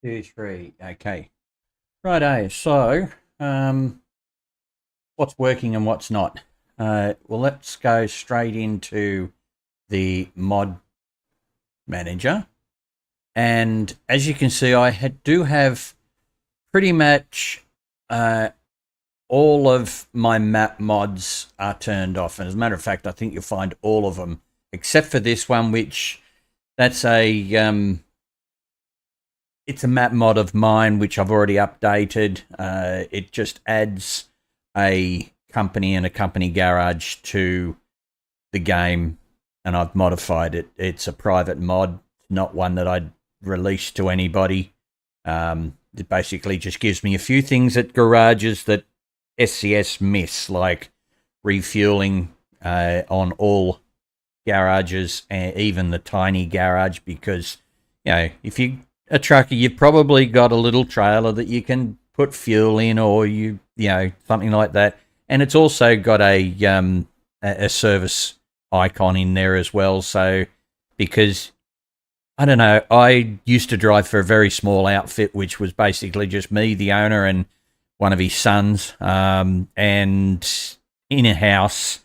Two, three. Okay. Righto. So, what's working and what's not? Well, let's go straight into the mod manager. And as you can see, do have pretty much uh, all of my map mods are turned off. And as a matter of fact, I think you'll find all of them except for this one, which that's it's a map mod of mine, which I've already updated. It just adds a company and a company garage to the game, and I've modified it. It's a private mod, not one that I'd release to anybody. It basically just gives me a few things at garages that SCS miss, like refueling on all garages, and even the tiny garage, because if you a trucker, you've probably got a little trailer that you can put fuel in, or something like that. And it's also got a service icon in there as well. So because I don't know, I used to drive for a very small outfit, which was basically just me, the owner, and one of his sons, and in a house,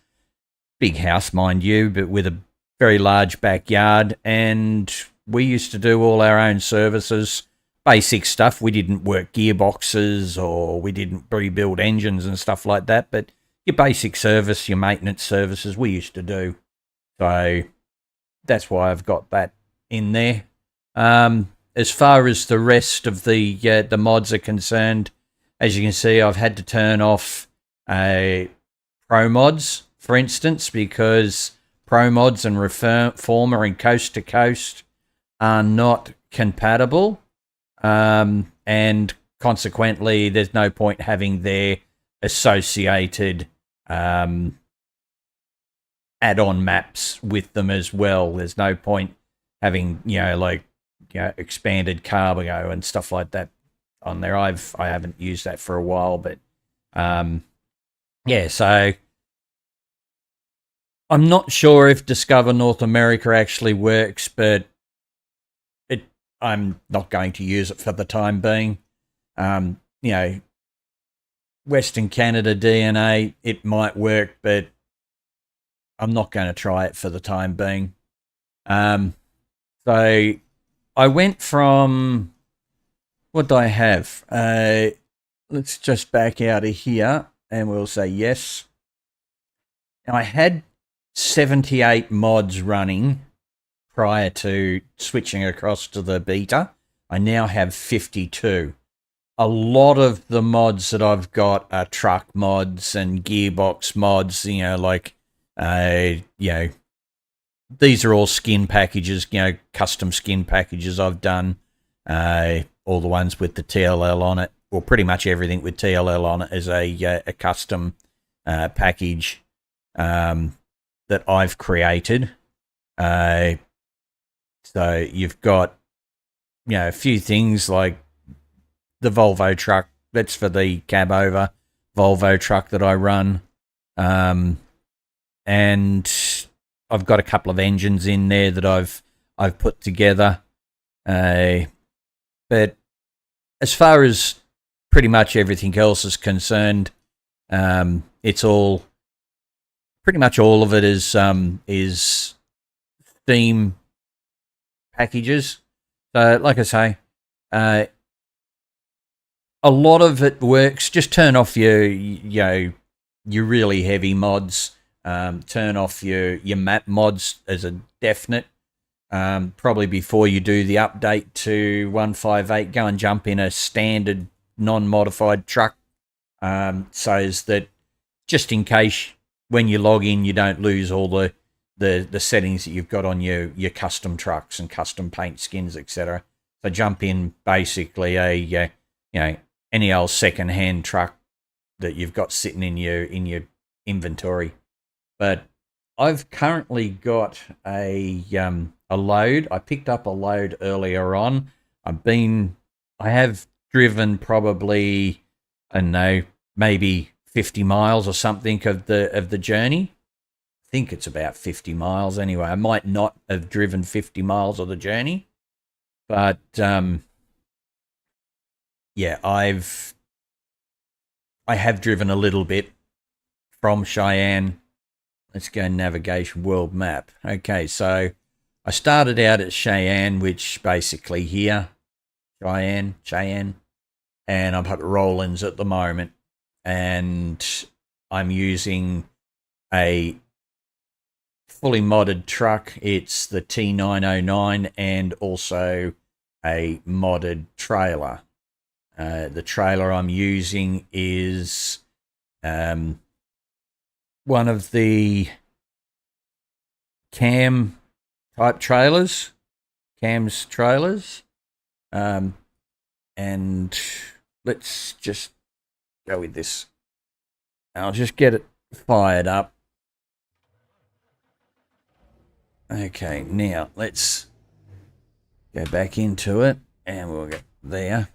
big house, mind you, but with a very large backyard. And we used to do all our own services, basic stuff. We didn't work gearboxes, or we didn't rebuild engines and stuff like that. But your basic service, your maintenance services, we used to do. So that's why I've got that in there. As far as the rest of the mods are concerned, as you can see, I've had to turn off ProMods, for instance, because ProMods and Reforma and Coast to Coast are not compatible, and consequently there's no point having their associated add-on maps with them as well. There's no point having expanded cargo and stuff like that on there. I haven't used that for a while, but so I'm not sure if Discover North America actually works, but I'm not going to use it for the time being. Western Canada DNA, it might work, but I'm not going to try it for the time being. So I went from, what do I have? Let's just back out of here and we'll say yes. Now, I had 78 mods running prior to switching across to the beta. I now have 52. A lot of the mods that I've got are truck mods and gearbox mods, these are all skin packages, custom skin packages I've done. All the ones with the TLL on it, well, pretty much everything with TLL on it is a custom package that I've created. So you've got, a few things like the Volvo truck. That's for the cab over Volvo truck that I run. And I've got a couple of engines in there that I've put together. But as far as pretty much everything else is concerned, it's all, pretty much all of it is Steam packages. So like I say, a lot of it works. Just turn off your really heavy mods. Turn off your map mods as a definite. Probably before you do the update to 158, go and jump in a standard non-modified truck, so as that just in case when you log in you don't lose all the settings that you've got on your custom trucks and custom paint skins, etc. So jump in basically any old second-hand truck that you've got sitting in your inventory. But I've currently got a load. I picked up a load earlier on. I have driven probably, I don't know, maybe 50 miles or something of the journey. I think it's about 50 miles anyway. I might not have driven 50 miles of the journey, but yeah, I have driven a little bit from Cheyenne. Let's go navigation world map. Okay, so I started out at Cheyenne, which basically here, Cheyenne, and I'm at Rollins at the moment, and I'm using a fully modded truck. It's the T909 and also a modded trailer. The trailer I'm using is one of the cam type trailers, cams trailers. And let's just go with this. I'll just get it fired up. Okay, now let's go back into it, and we'll get there.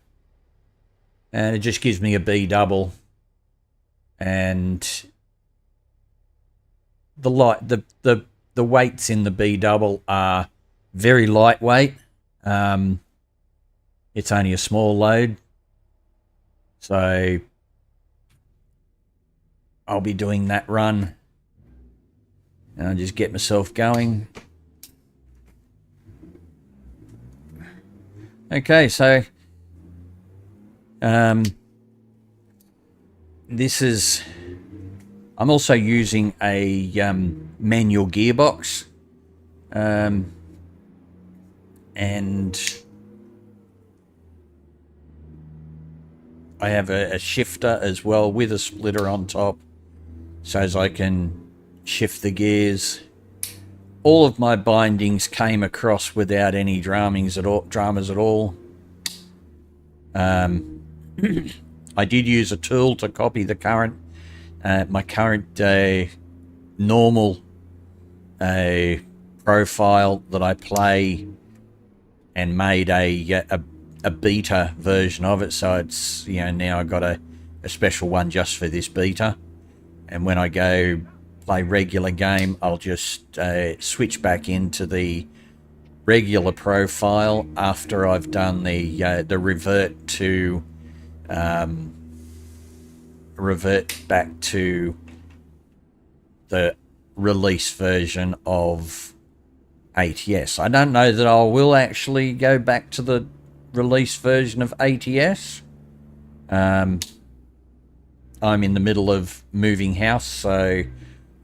And it just gives me a B double, and the weights in the B double are very lightweight. It's only a small load, so I'll be doing that run, and I'll just get myself going. Okay, so this is, I'm also using a manual gearbox, and I have a shifter as well with a splitter on top, so as I can shift the gears. All of my bindings came across without any dramas at all. I did use a tool to copy the current, my current normal profile that I play, and made a beta version of it. So it's, you know, now I've got a special one just for this beta. And when I go play regular game, I'll just switch back into the regular profile after I've done the revert back to the release version of ATS. I don't know that I will actually go back to the release version of ATS. I'm in the middle of moving house, so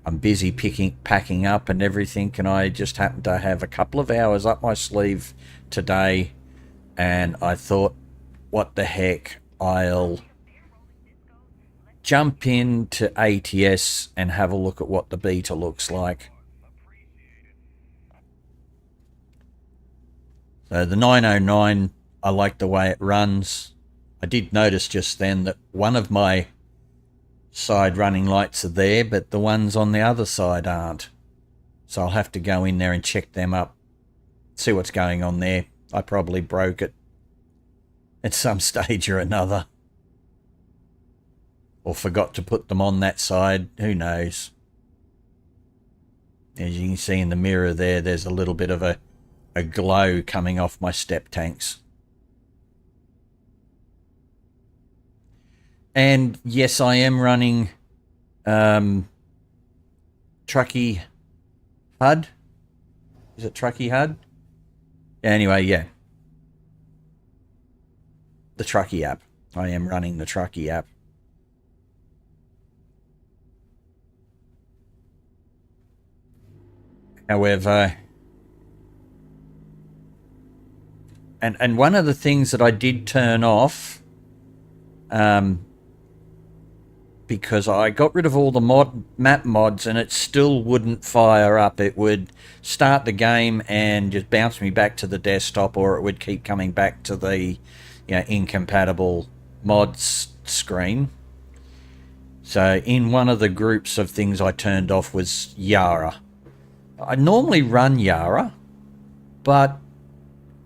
I'm busy packing up and everything, and I just happen to have a couple of hours up my sleeve today, and I thought, what the heck, I'll jump into ATS and have a look at what the beta looks like. So the 909, I like the way it runs. I did notice just then that one of my side running lights are there, but the ones on the other side aren't. So I'll have to go in there and check them up, see what's going on there. I probably broke it at some stage or another, or forgot to put them on that side. Who knows? As you can see in the mirror there, there's a little bit of a glow coming off my step tanks. And yes, I am running Truckee HUD. Is it Truckee HUD? Anyway, yeah. The Truckee app. I am running the Truckee app. However, and one of the things that I did turn off, because I got rid of all the map mods and it still wouldn't fire up. It would start the game and just bounce me back to the desktop, or it would keep coming back to the incompatible mods screen. So in one of the groups of things I turned off was Yara. I normally run Yara, but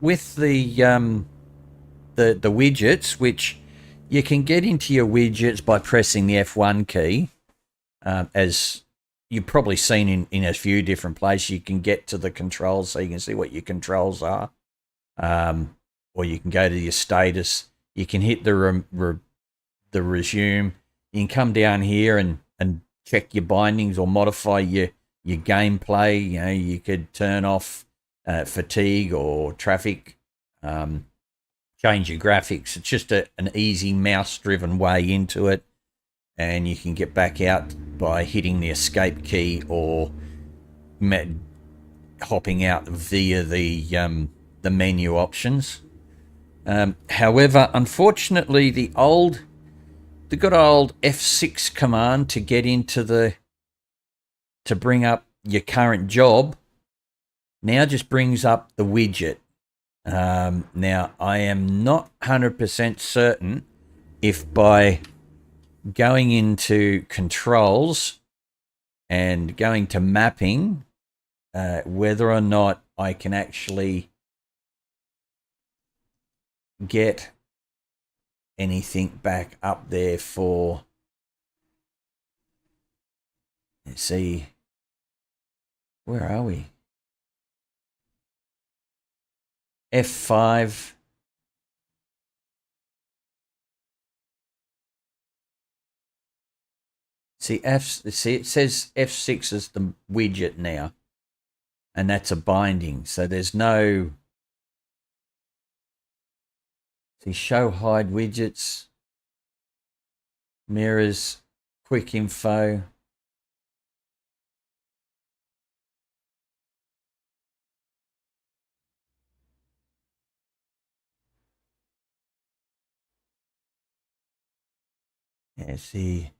with the widgets, which you can get into your widgets by pressing the F1 key, as you've probably seen in a few different places. You can get to the controls so you can see what your controls are, or you can go to your status You can hit the resume. You can come down here and check your bindings or modify your gameplay. You know, you could turn off fatigue or traffic, change your graphics. It's just an easy mouse-driven way into it, and you can get back out by hitting the escape key or hopping out via the menu options. However, unfortunately, the good old F6 command to get into to bring up your current job now just brings up the widget. Now, I am not 100% certain if by going into controls and going to mapping, whether or not I can actually get anything back up there for, let's see, where are we? F5. See, it says F6 is the widget now, and that's a binding. So there's no, see, show hide widgets, mirrors, quick info. Yeah, see.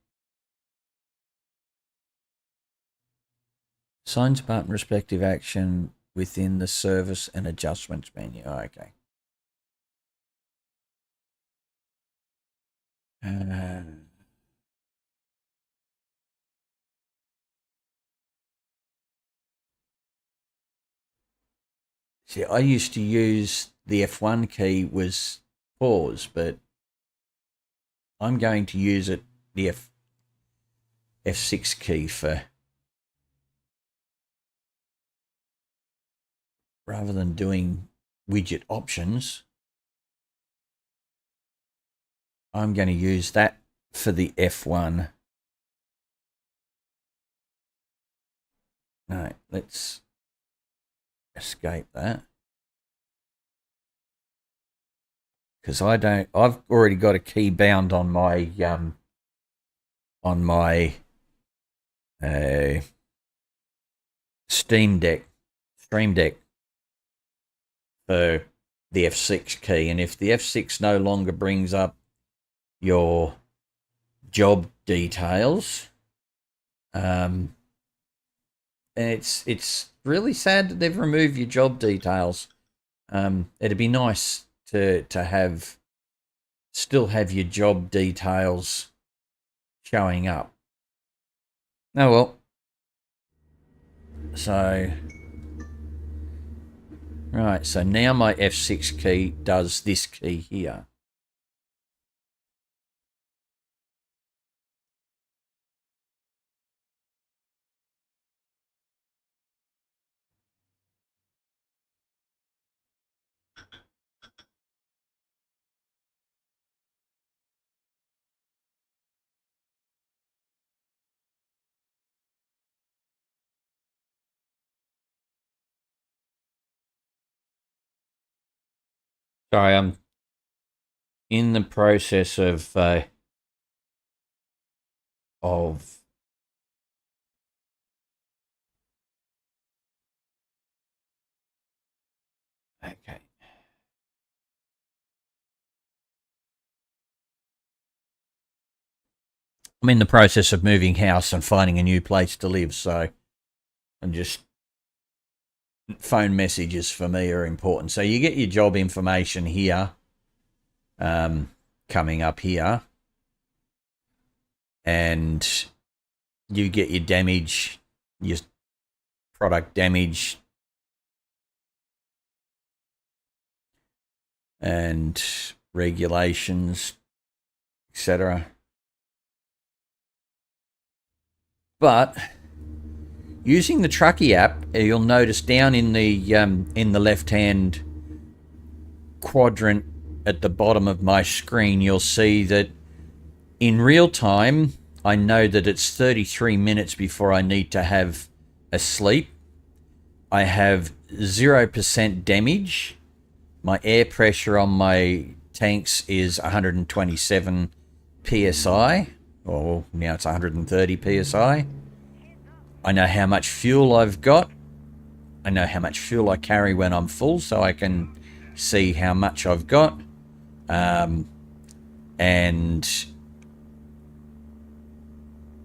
Signs button respective action within the service and adjustments menu. Oh, okay. See, I used to use the F1 key was pause, but I'm going to use the F6 key for, rather than doing widget options, I'm going to use that for the F1. No, let's escape that. Because I've already got a key bound on my Stream Deck for the F6 key, and if the F6 no longer brings up your job details, and it's really sad that they've removed your job details. It'd be nice to still have your job details showing up. Oh well. So right, so now my F6 key does this key here. Sorry, I'm in the process of okay. I'm in the process of moving house and finding a new place to live, so I'm just, phone messages for me are important. So you get your job information here, coming up here, and you get your damage, your product damage, and regulations, etc. But using the Truckee app, you'll notice down in the left-hand quadrant at the bottom of my screen, you'll see that in real time, I know that it's 33 minutes before I need to have a sleep. I have 0% damage. My air pressure on my tanks is 127 psi, or now it's 130 psi. I know how much fuel I've got. I know how much fuel I carry when I'm full, so I can see how much I've got. And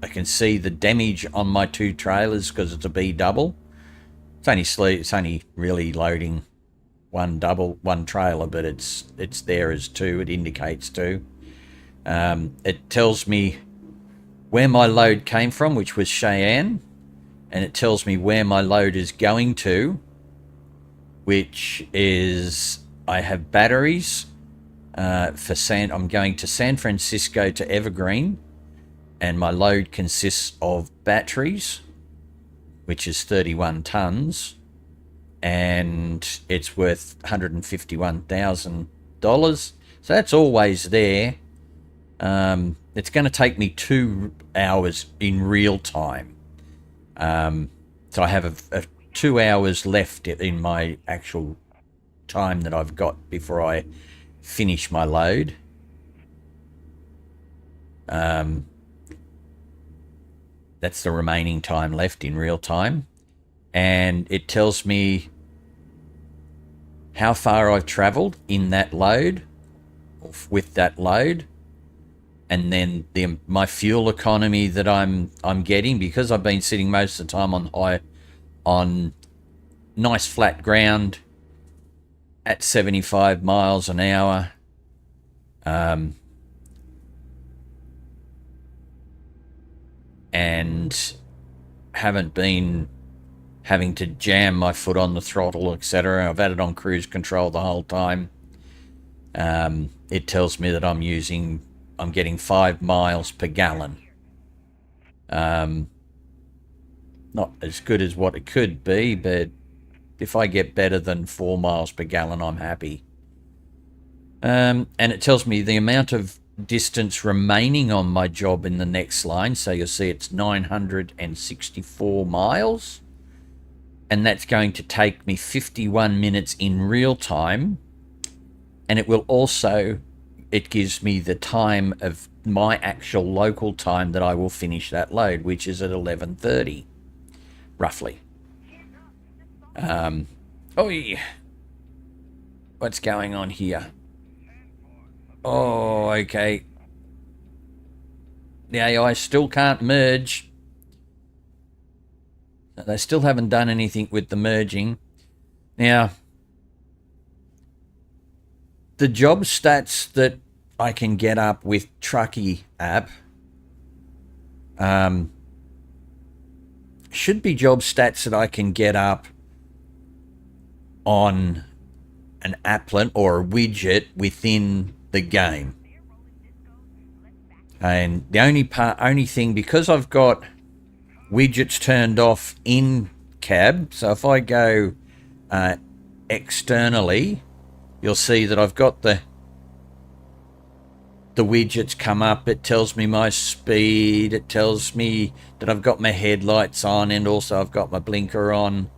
I can see the damage on my two trailers because it's a B double. It's only really loading one trailer, but it's there as two. It indicates two. It tells me where my load came from, which was Cheyenne, and it tells me where my load is going to, which is I have batteries I'm going to San Francisco to Evergreen, and my load consists of batteries, which is 31 tons, and it's worth $151,000. So that's always there. It's going to take me 2 hours in real time. So I have a 2 hours left in my actual time that I've got before I finish my load. That's the remaining time left in real time. And it tells me how far I've traveled in that load, or with that load, and then my fuel economy that I'm getting, because I've been sitting most of the time on nice flat ground at 75 miles an hour. And haven't been having to jam my foot on the throttle, etc. I've had it on cruise control the whole time. It tells me that I'm getting 5 miles per gallon. Not as good as what it could be, but if I get better than 4 miles per gallon, I'm happy. And it tells me the amount of distance remaining on my job in the next line. So you'll see it's 964 miles. And that's going to take me 51 minutes in real time. And it gives me the time of my actual local time that I will finish that load, which is at 11:30, roughly. What's going on here? Oh, okay. The AI still can't merge. They still haven't done anything with the merging. Now, the job stats that I can get up with Truckee app should be job stats that I can get up on an applet or a widget within the game. And the only thing, because I've got widgets turned off in cab, so if I go externally, you'll see that I've got the widgets come up. It tells me my speed, it tells me that I've got my headlights on, and also I've got my blinker on.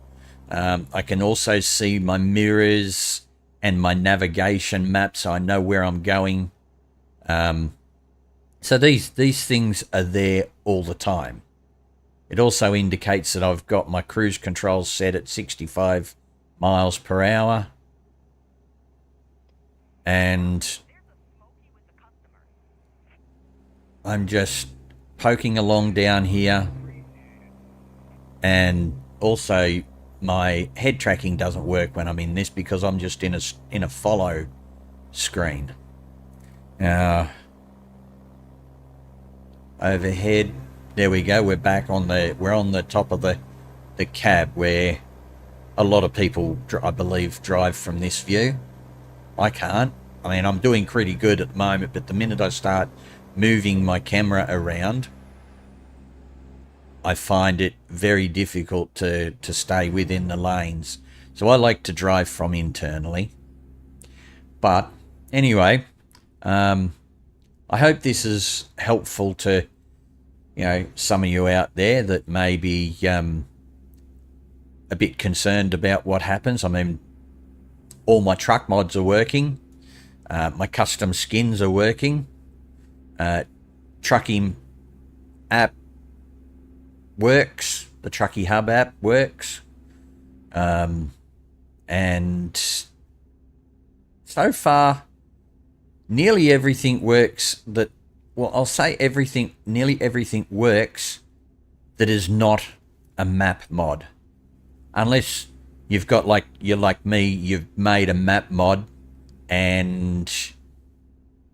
I can also see my mirrors and my navigation map, so I know where I'm going. So these things are there all the time. It also indicates that I've got my cruise controls set at 65 miles per hour. And I'm just poking along down here. And also my head tracking doesn't work when I'm in this because I'm just in a follow screen. Overhead, there we go. We're back on we're on the top of the cab where a lot of people, I believe, drive from this view. I can't. I mean, I'm doing pretty good at the moment, but the minute I start moving my camera around, I find it very difficult to stay within the lanes. So I like to drive from internally. But anyway, I hope this is helpful to, some of you out there that may be a bit concerned about what happens. I mean, all my truck mods are working. My custom skins are working. Trucking app works. The Trucky Hub app works. And so far, nearly everything works I'll say nearly everything works that is not a map mod. Unless you've got, you're like me, you've made a map mod and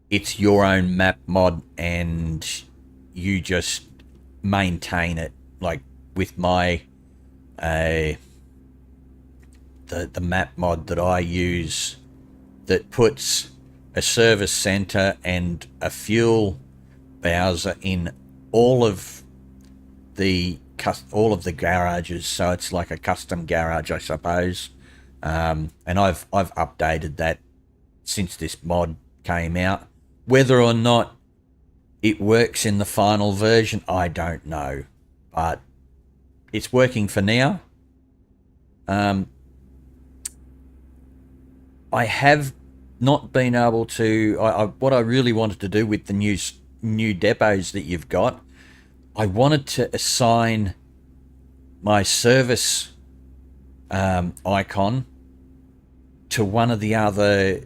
it's your own map mod and you just maintain it, like with my the map mod that I use that puts a service center and a fuel bowser in all of the garages, so it's like a custom garage, I suppose. And I've updated that since this mod came out. Whether or not it works in the final version, I don't know, but it's working for now. I have not been able to. What I really wanted to do with the new depots that you've got, I wanted to assign my service icon to one of the other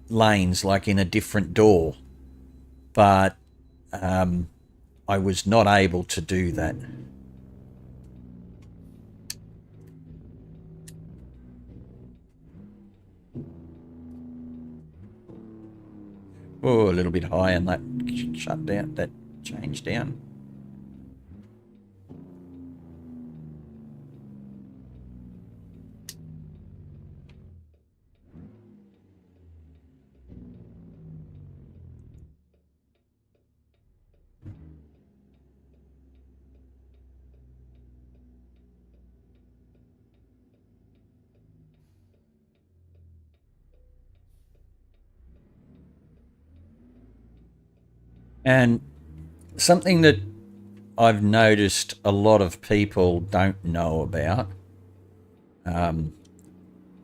lanes, like in a different door, but I was not able to do that. Oh, a little bit high on that shut down, that change down. And something that I've noticed a lot of people don't know about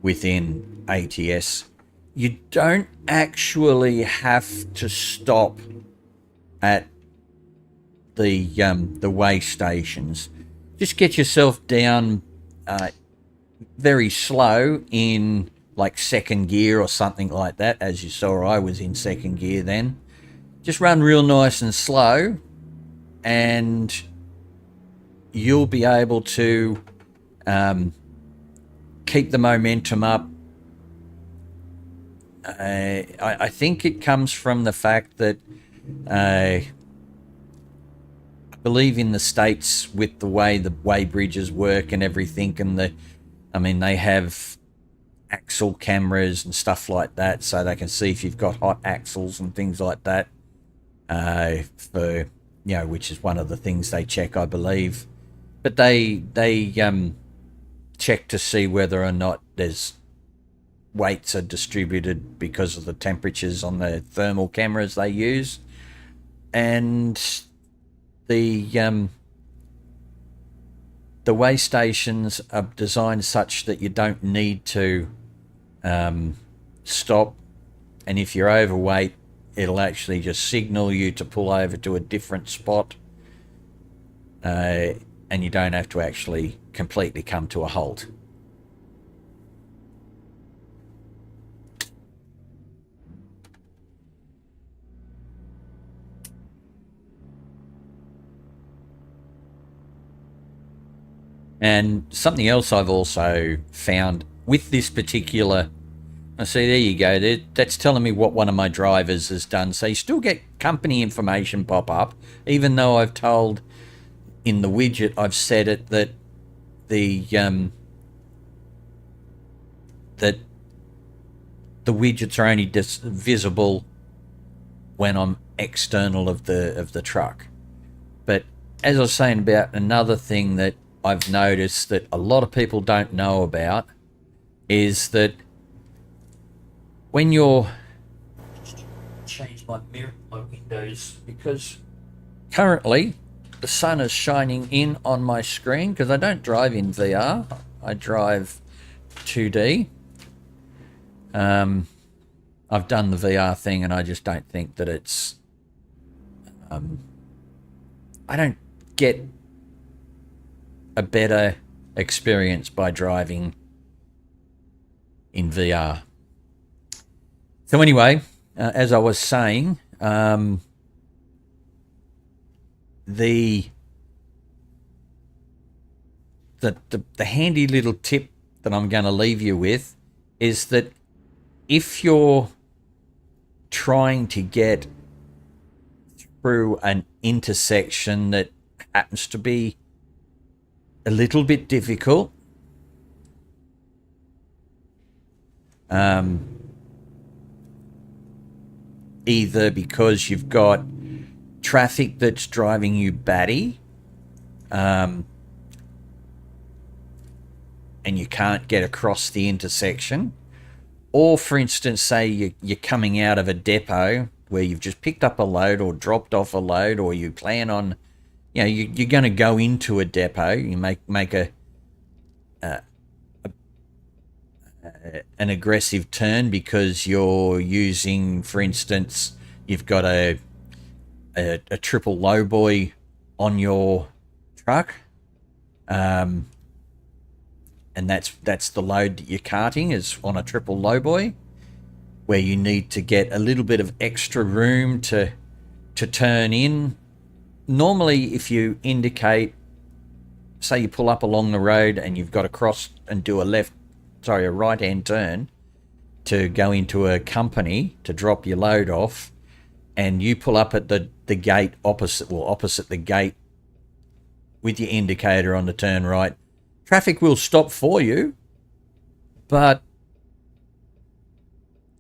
within ATS, you don't actually have to stop at the way stations. Just get yourself down very slow in like second gear or something like that. As you saw, I was in second gear then. Just run real nice and slow and you'll be able to keep the momentum up. I think it comes from the fact that I believe in the States, with the way bridges work and everything, and they have axle cameras and stuff like that, so they can see if you've got hot axles and things like that. Which is one of the things they check, I believe. But they check to see whether or not there's weights are distributed because of the temperatures on the thermal cameras they use, and the way stations are designed such that you don't need to stop, and if you're overweight, it'll actually just signal you to pull over to a different spot, and you don't have to actually completely come to a halt. And something else I've also found with this particular, I see, there you go, that's telling me what one of my drivers has done. So you still get company information pop up, even though I've told in the widget, I've set it that the widgets are only visible when I'm external of the truck. But as I was saying about another thing that I've noticed that a lot of people don't know about is that when you're my windows because currently the sun is shining in on my screen because I don't drive in VR. I drive 2D. I've done the VR thing and I just don't think that it's... I don't get a better experience by driving in VR. So anyway, as I was saying, the handy little tip that I'm going to leave you with is that if you're trying to get through an intersection that happens to be a little bit difficult, either because you've got traffic that's driving you batty, and you can't get across the intersection, or for instance, say you're coming out of a depot where you've just picked up a load or dropped off a load, or you plan on, you're going to go into a depot, you make an aggressive turn because you're using, for instance, you've got a triple lowboy on your truck, and that's the load that you're carting is on a triple lowboy, where you need to get a little bit of extra room to turn in. Normally, if you indicate, say you pull up along the road and you've got to cross and do a right-hand turn to go into a company to drop your load off, and you pull up at the gate opposite the gate with your indicator on the turn right, traffic will stop for you, but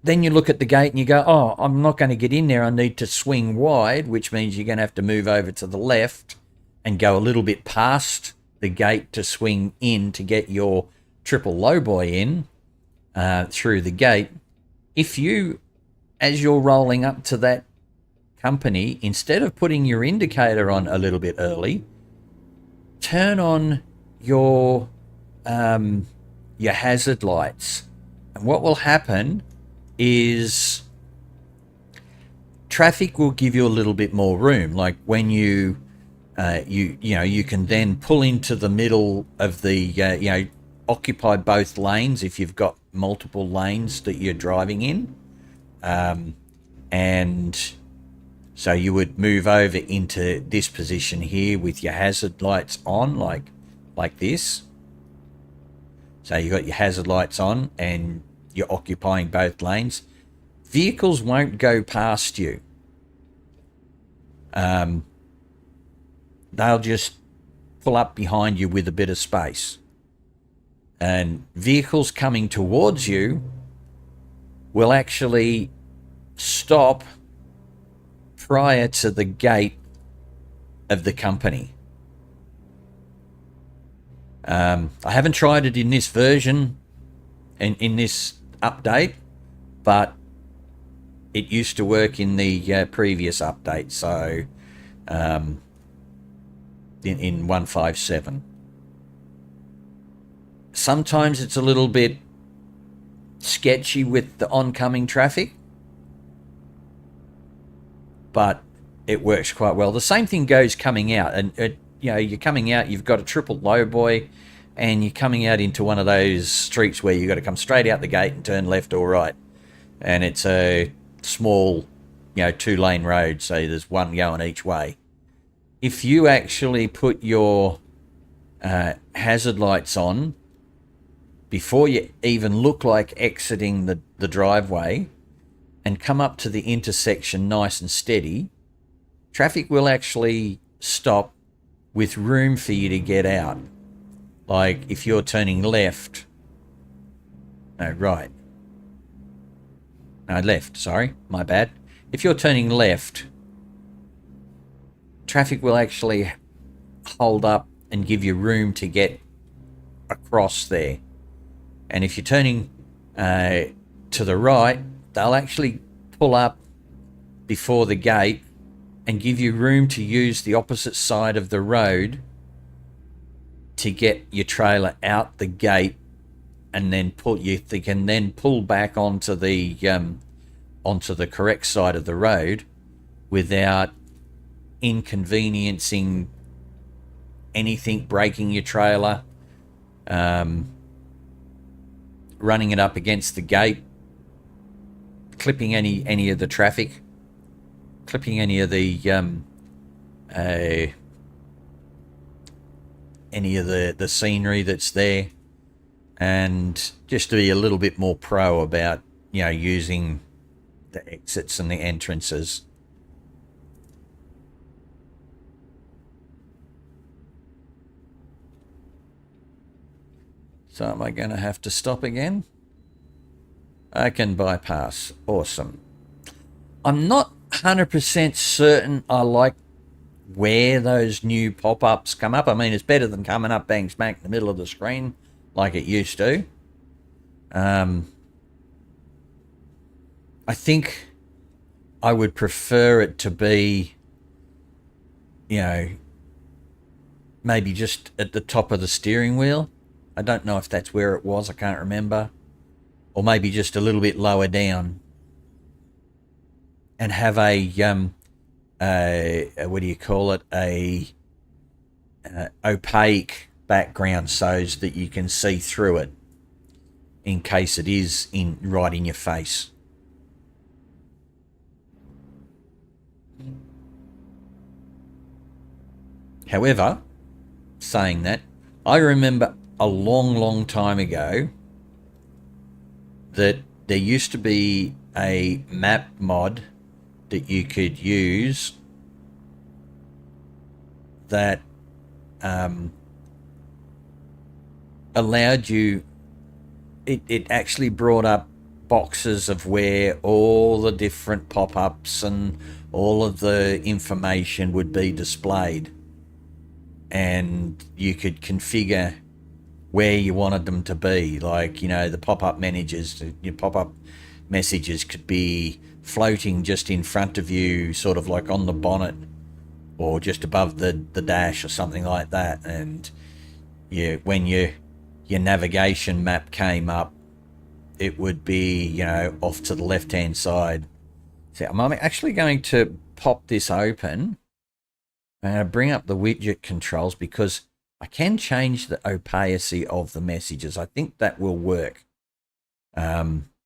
then you look at the gate and you go, oh, I'm not going to get in there, I need to swing wide, which means you're going to have to move over to the left and go a little bit past the gate to swing in to get your triple lowboy in through the gate. If you, as you're rolling up to that company, instead of putting your indicator on a little bit early, turn on your hazard lights, and what will happen is traffic will give you a little bit more room. Like when you can then pull into the middle of the occupy both lanes if you've got multiple lanes that you're driving in, and so you would move over into this position here with your hazard lights on, like this. So you got your hazard lights on and you're occupying both lanes. Vehicles won't go past you. They'll just pull up behind you with a bit of space. And vehicles coming towards you will actually stop prior to the gate of the company. I haven't tried it in this version, in this update, but it used to work in the previous update, so in 157. Sometimes it's a little bit sketchy with the oncoming traffic, but it works quite well. The same thing goes coming out, and you're coming out, you've got a triple lowboy, and you're coming out into one of those streets where you've got to come straight out the gate and turn left or right, and it's a small, 2-lane road, so there's one going each way. If you actually put your hazard lights on before you even look like exiting the driveway and come up to the intersection nice and steady, traffic will actually stop with room for you to get out. Like if you're turning left, left, sorry, my bad. If you're turning left, traffic will actually hold up and give you room to get across there. And if you're turning to the right, they'll actually pull up before the gate and give you room to use the opposite side of the road to get your trailer out the gate, and then they can then pull back onto the correct side of the road without inconveniencing anything, breaking your trailer, running it up against the gate, clipping any of the traffic, clipping any of the scenery that's there, and just to be a little bit more pro about, you know, using the exits and the entrances. So am I going to have to stop again? I can bypass. Awesome. I'm not 100% certain I like where those new pop-ups come up. I mean, it's better than coming up bang smack in the middle of the screen like it used to. I think I would prefer it to be, you know, maybe just at the top of the steering wheel. I don't know if that's where it was. I can't remember. Or maybe just a little bit lower down. And have a what do you call it? A opaque background so that you can see through it in case it is right in your face. However, saying that, I remember a long time ago that there used to be a map mod that you could use that allowed you, it actually brought up boxes of where all the different pop-ups and all of the information would be displayed, and you could configure where you wanted them to be. Like, you know, the pop-up managers, your pop-up messages could be floating just in front of you, sort of like on the bonnet or just above the dash or something like that. And when your navigation map came up, it would be, you know, off to the left-hand side. So I'm actually going to pop this open and bring up the widget controls, because I can change the opacity of the messages. I think that will work,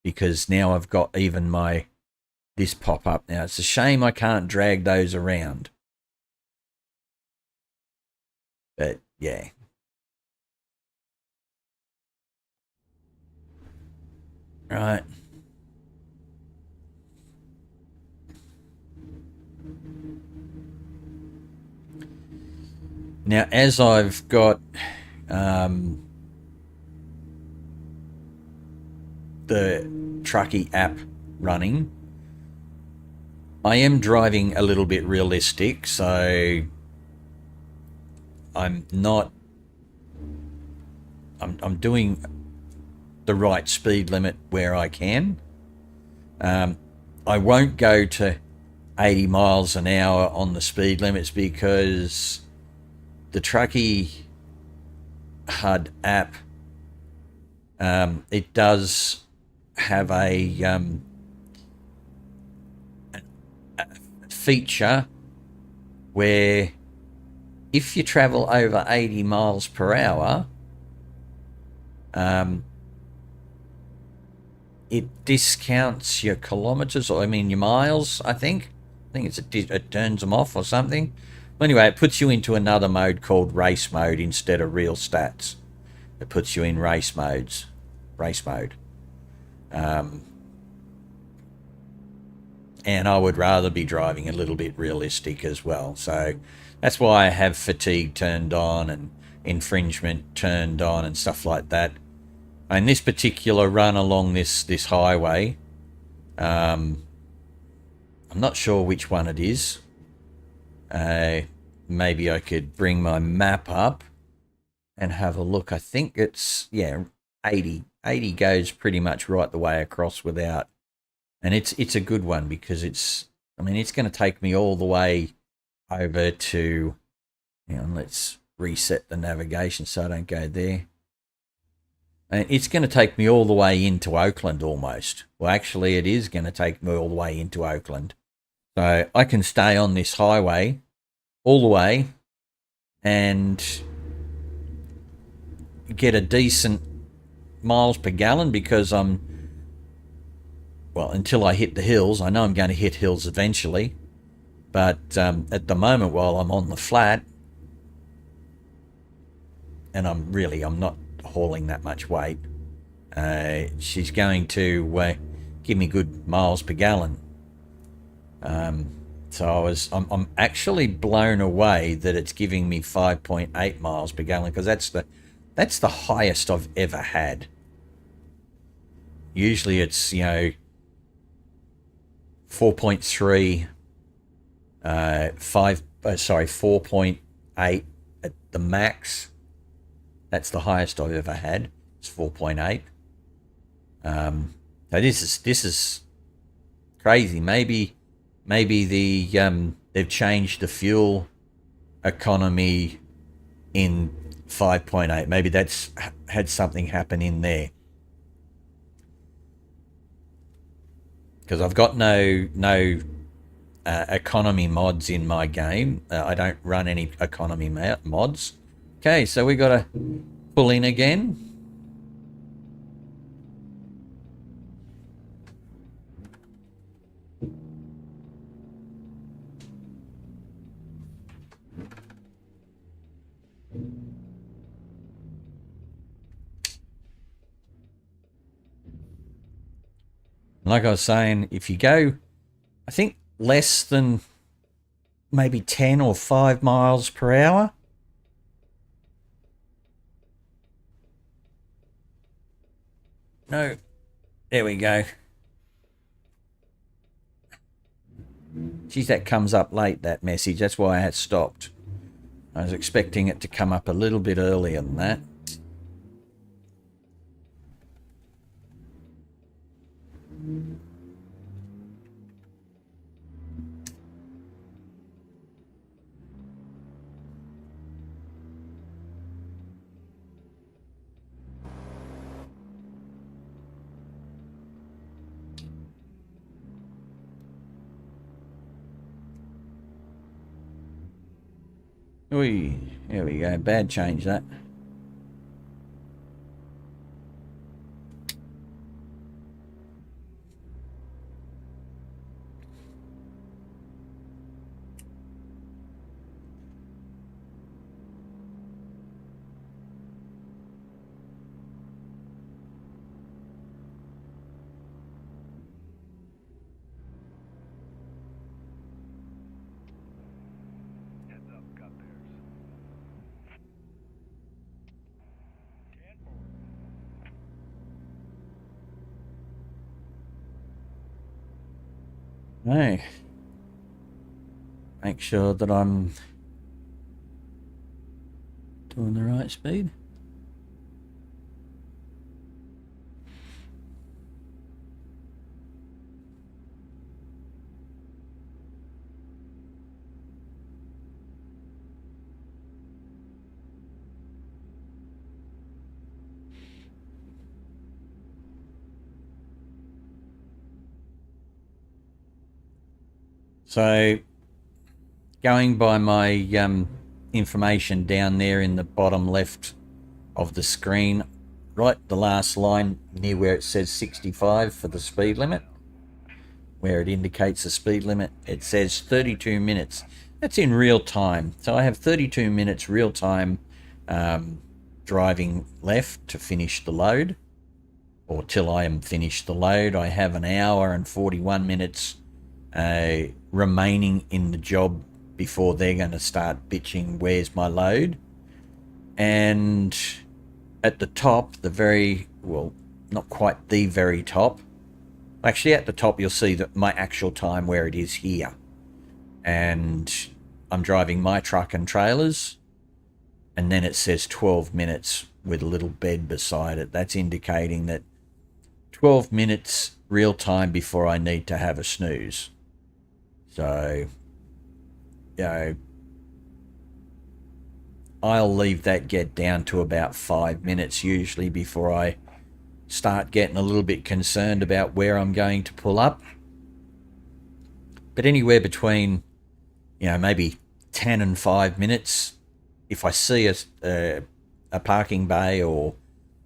because now I've got even this pop up. Now it's a shame I can't drag those around, but yeah. Right. Now, as I've got the Truckee app running, I am driving a little bit realistic, so I'm doing the right speed limit where I can. I won't go to 80 miles an hour on the speed limits, because the Truckee HUD app, it does have a feature where if you travel over 80 miles per hour, it discounts your kilometers, or I mean your miles, I think it turns them off or something. Anyway, it puts you into another mode called race mode instead of real stats. It puts you in race mode. And I would rather be driving a little bit realistic as well. So that's why I have fatigue turned on and infringement turned on and stuff like that. And this particular run along this highway, I'm not sure which one it is. Maybe I could bring my map up and have a look. I think it's, 80. 80 goes pretty much right the way across without, and it's a good one because it's, I mean, it's going to take me all the way over to, hang on, let's reset the navigation so I don't go there. And it's going to take me all the way into Oakland almost. Well, actually, it is going to take me all the way into Oakland. So I can stay on this highway all the way and get a decent miles per gallon because well, until I hit the hills. I know I'm going to hit hills eventually. But at the moment, while I'm on the flat, and I'm not hauling that much weight, she's going to give me good miles per gallon. So I'm actually blown away that it's giving me 5.8 miles per gallon, because that's the highest I've ever had. Usually it's 4.3, 4.8 at the max. That's the highest I've ever had. It's 4.8. So this is crazy. Maybe they've changed the fuel economy in 5.8. Maybe that's had something happen in there. Because I've got no economy mods in my game. I don't run any economy mods. Okay, so we got to pull in again. Like I was saying, if you go, I think less than maybe 10 or 5 miles per hour, no, there we go. Geez, that comes up late, that message. That's why I had stopped. I was expecting it to come up a little bit earlier than that. Oi, there we go. Bad change, that. Hey, make sure that I'm doing the right speed. So, going by my information down there in the bottom left of the screen, right, the last line near where it says 65 for the speed limit, where it indicates the speed limit, it says 32 minutes. That's in real time. So I have 32 minutes real time driving left to finish the load, or till I am finished the load. I have an hour and 41 minutes remaining in the job before they're going to start bitching, where's my load? And at the top, the very, well, not quite the very top, actually at the top you'll see that my actual time where it is here. And I'm driving my truck and trailers, and then it says 12 minutes with a little bed beside it. That's indicating that 12 minutes real time before I need to have a snooze. So, I'll leave that get down to about 5 minutes usually before I start getting a little bit concerned about where I'm going to pull up. But anywhere between, maybe 10 and 5 minutes, if I see a parking bay or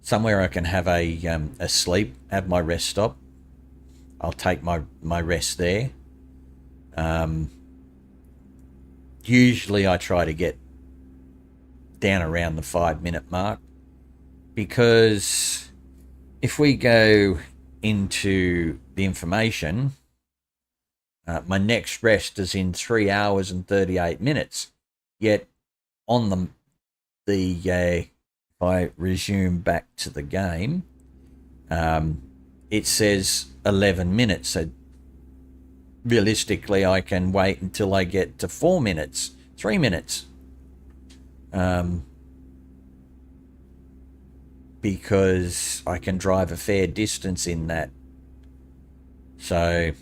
somewhere I can have a sleep, have my rest stop, I'll take my rest there. Usually I try to get down around the 5 minute mark, because if we go into the information, my next rest is in 3 hours and 38 minutes. Yet on if I resume back to the game, it says 11 minutes. So realistically, I can wait until I get to 4 minutes, 3 minutes. Because I can drive a fair distance in that. So,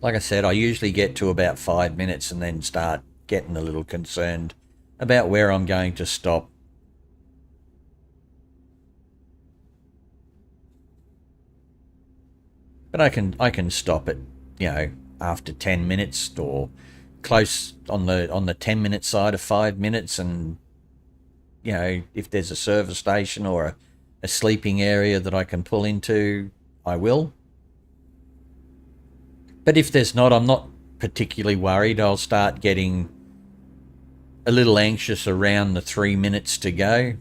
like I said, I usually get to about 5 minutes and then start getting a little concerned about where I'm going to stop. But I can stop it, after 10 minutes or close on the 10-minute side of 5 minutes, and if there's a service station or a sleeping area that I can pull into, I will. But if there's not, I'm not particularly worried. I'll start getting a little anxious around the 3 minutes to go.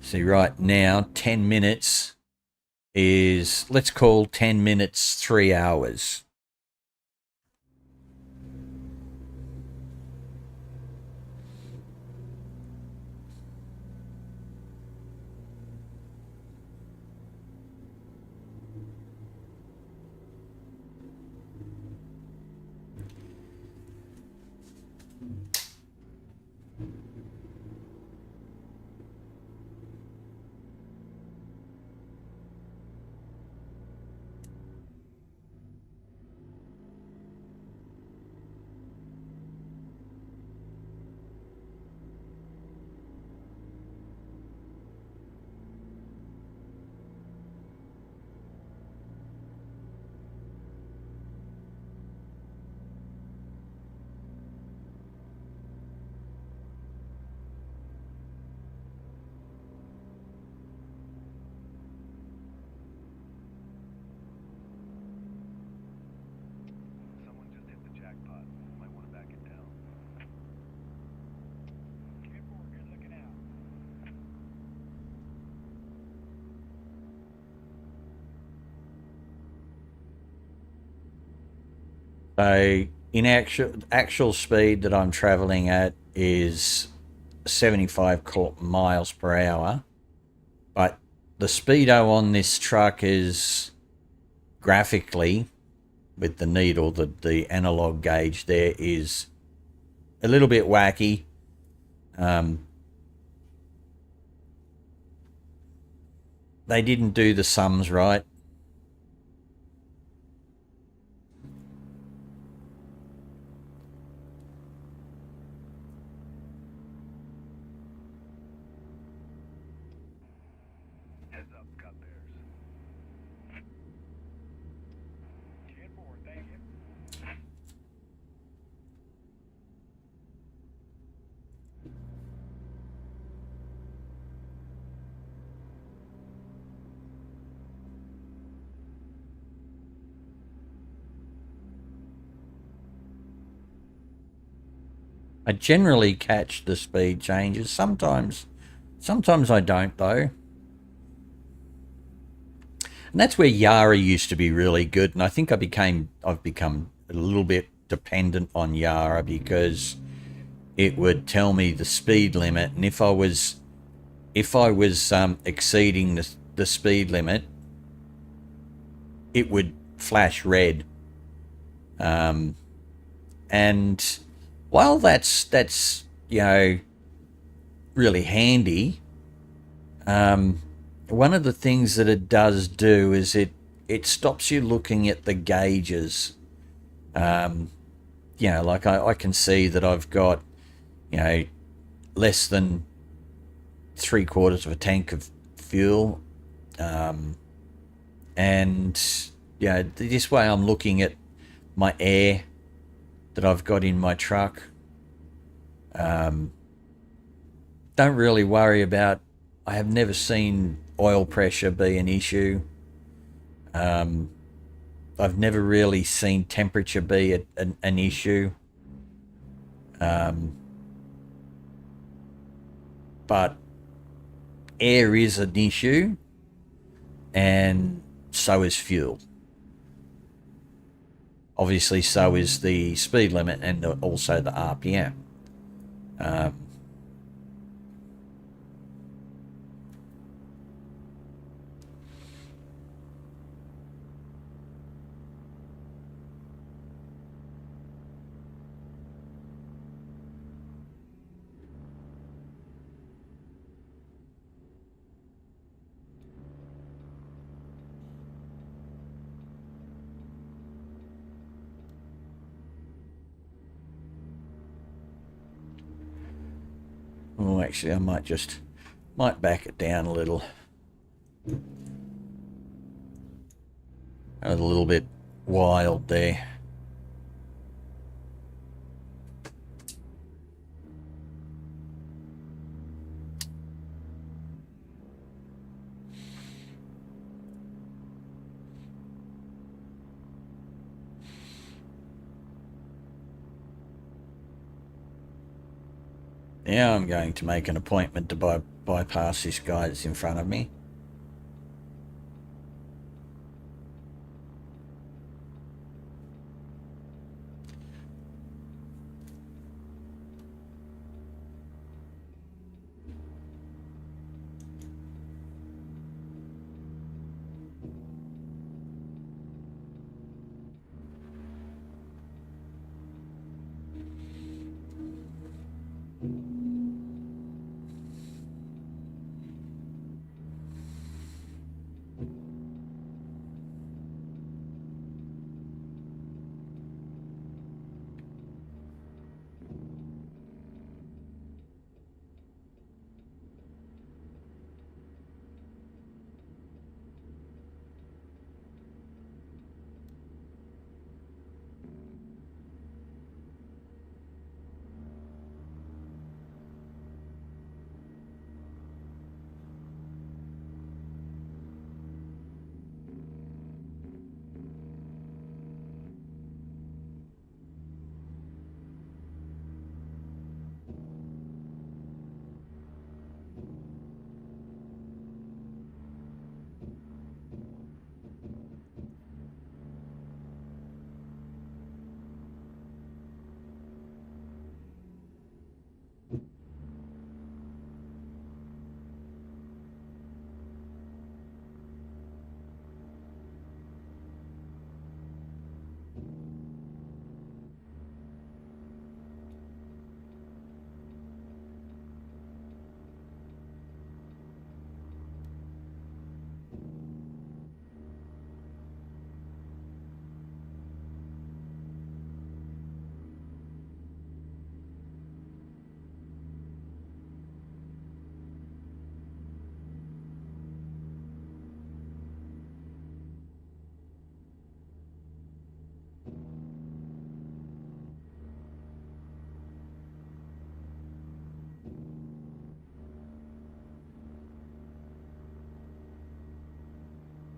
See, right now, 10 minutes is, let's call 10 minutes 3 hours. So in actual speed that I'm traveling at is 75 miles per hour, but the speedo on this truck is graphically, with the needle, the analog gauge there, is a little bit wacky. They didn't do the sums right. I generally catch the speed changes. Sometimes I don't, though. And that's where Yara used to be really good. And I think I've become a little bit dependent on Yara, because it would tell me the speed limit, and if I was exceeding the speed limit, it would flash red. And while that's really handy. One of the things that it does do is it stops you looking at the gauges. You know, like I can see that I've got, you know, less than 3/4 of a tank of fuel. And, you know, this way I'm looking at my air that I've got in my truck. Don't really worry about, I have never seen oil pressure be an issue. I've never really seen temperature be an issue. But air is an issue, and so is fuel. Obviously, so is the speed limit and also the RPM. Oh, actually, I might back it down a little. I was a little bit wild there. Now I'm going to make an appointment to bypass this guy that's in front of me.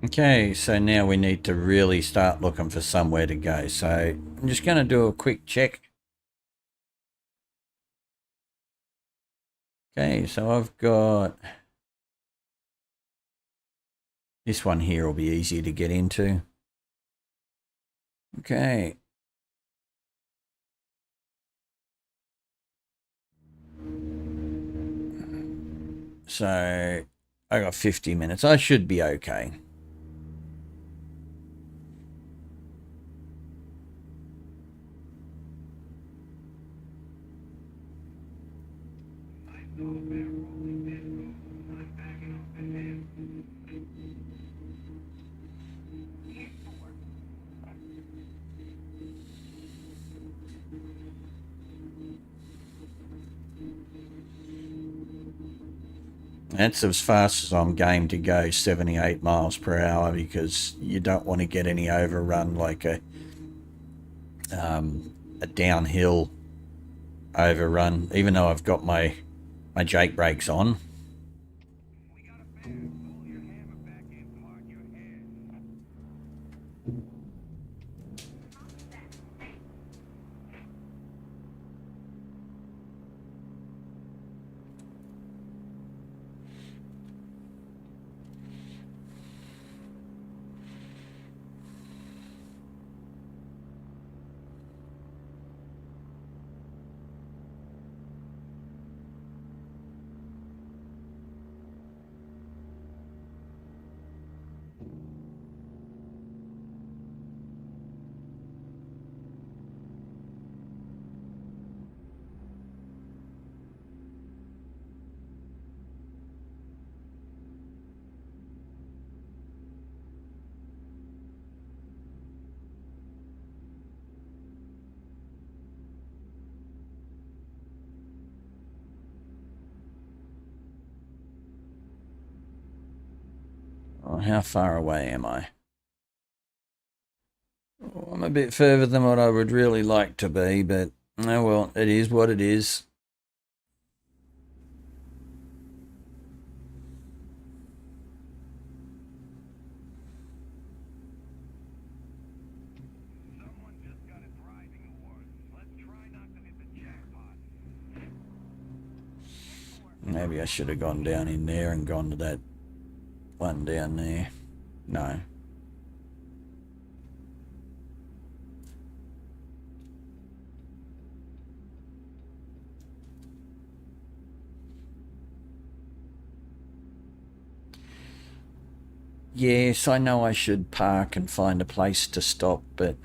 Okay, so now we need to really start looking for somewhere to go. So I'm just going to do a quick check. Okay, so I've got this one here will be easy to get into. Okay. So I got 50 minutes. I should be okay. That's as fast as I'm game to go, 78 miles per hour, because you don't want to get any overrun like a downhill overrun, even though I've got my Jake brakes on. Oh, how far away am I? Oh, I'm a bit further than what I would really like to be, but oh well, it is what it is. Maybe I should have gone down in there and gone to that one down there. No. Yes, I know I should park and find a place to stop, but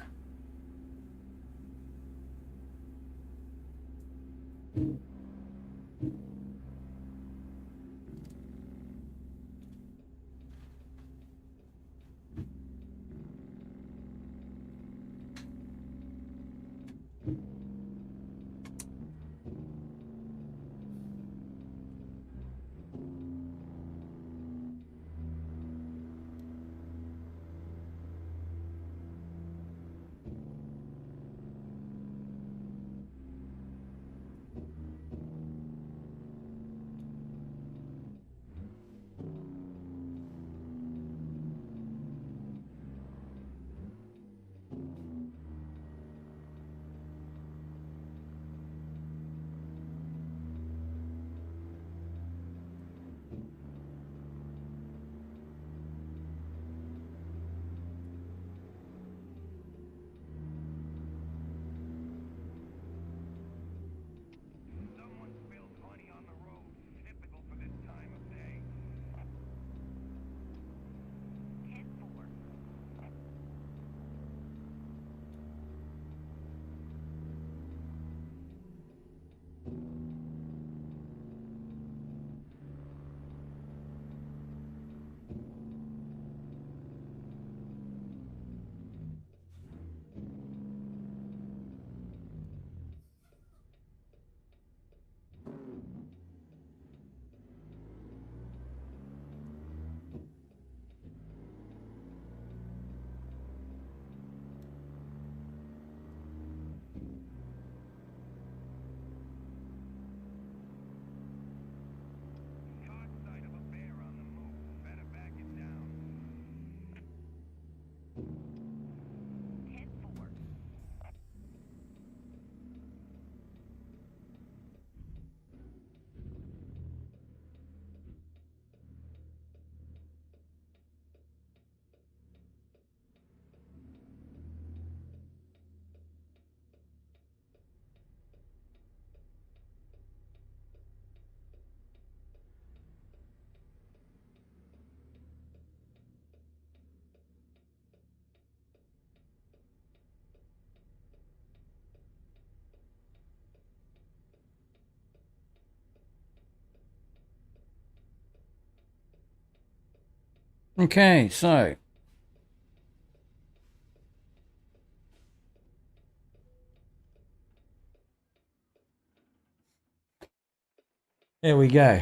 Okay, so there we go.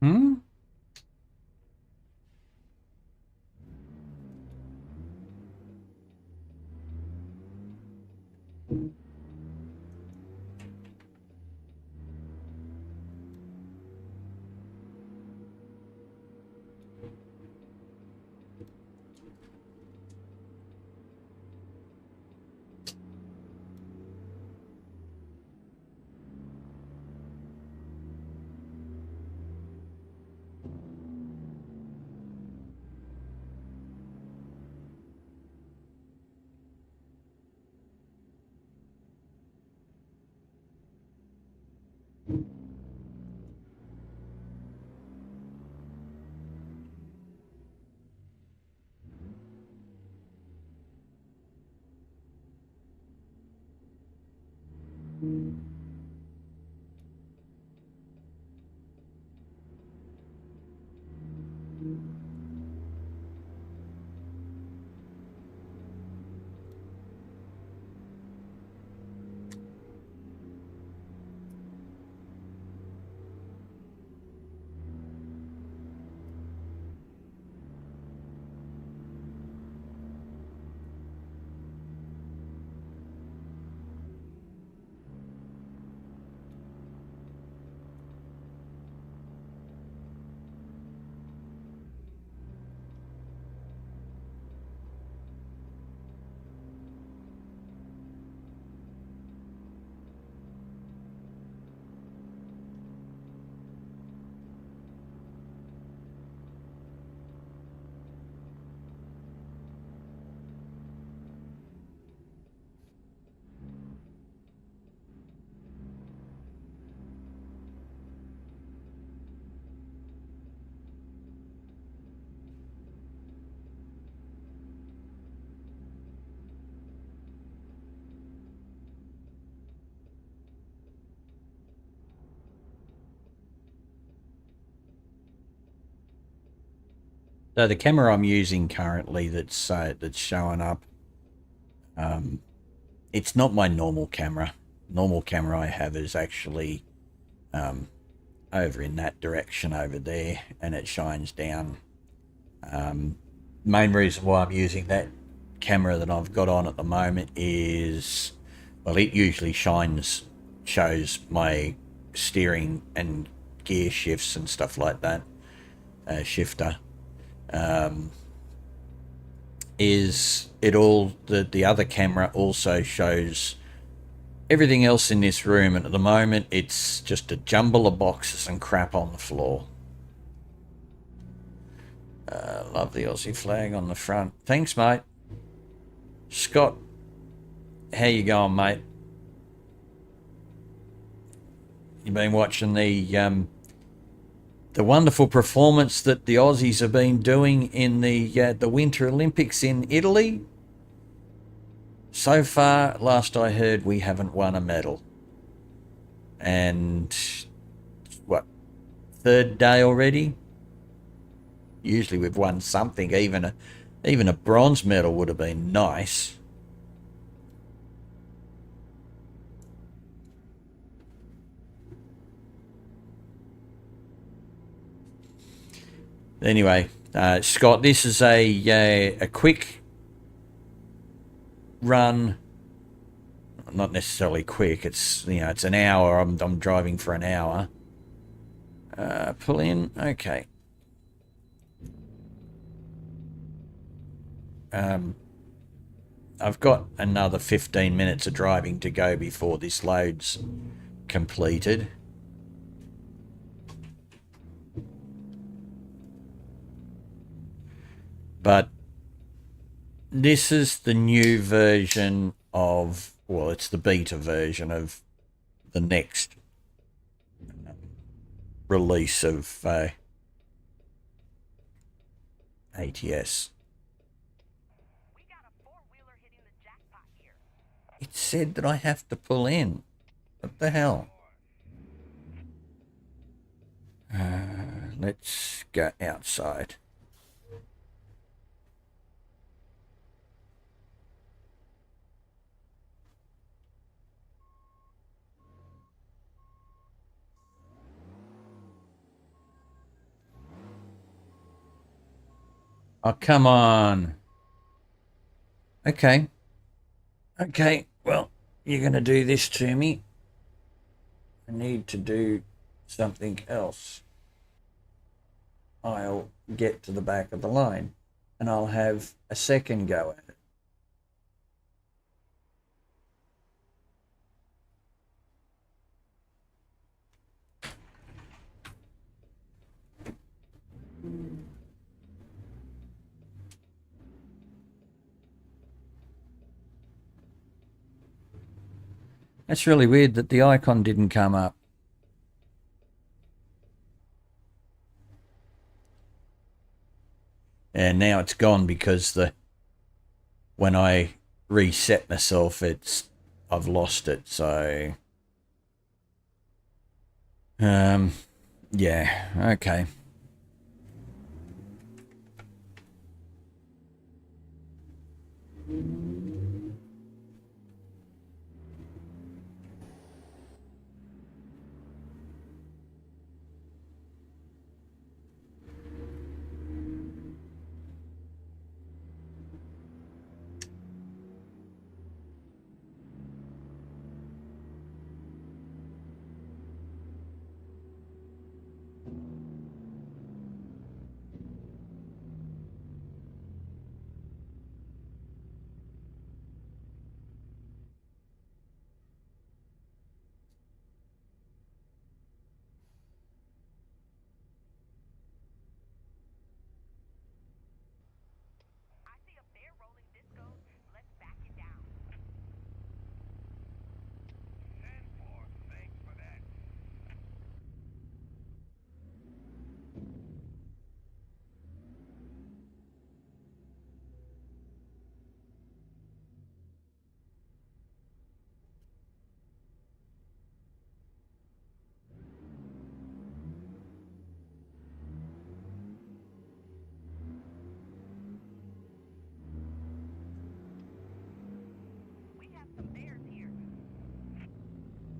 Hmm? So the camera I'm using currently that's showing up, it's not my normal camera. Normal camera I have is actually over in that direction over there, and it shines down. Main reason why I'm using that camera that I've got on at the moment is, well, it usually shows my steering and gear shifts and stuff like that. Shifter. Is it all the other camera also shows everything else in this room, and at the moment it's just a jumble of boxes and crap on the floor. Love the Aussie flag on the front. Thanks, mate. Scott, how you going, mate? You been watching the wonderful performance that the Aussies have been doing in the Winter Olympics in Italy? So far, last I heard, we haven't won a medal. And what, third day already? Usually we've won something. Even a bronze medal would have been nice. Anyway, Scott, this is a quick run. Not necessarily quick. It's it's an hour. I'm driving for an hour. Pull in. Okay. I've got another 15 minutes of driving to go before this load's completed. But this is the new version of, well, it's the beta version of the next release of ATS. It said that I have to pull in. What the hell? Let's go outside. Oh, come on. Okay. Okay, well, you're going to do this to me. I need to do something else. I'll get to the back of the line and I'll have a second go at it. That's really weird that the icon didn't come up. And now it's gone because when I reset myself, I've lost it. So yeah, okay.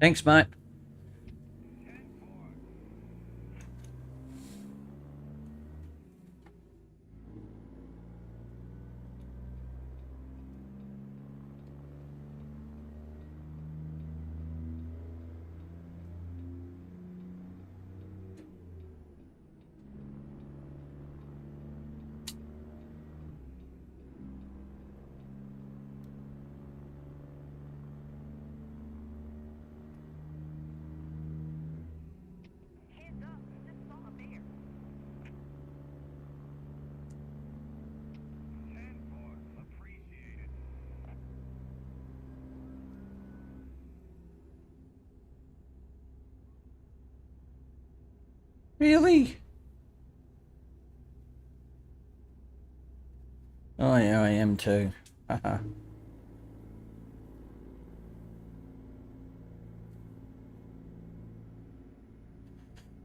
Thanks, mate. Really? Oh, yeah, I am too. Haha.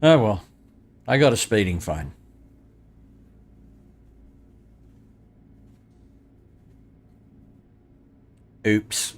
Oh, well. I got a speeding fine. Oops.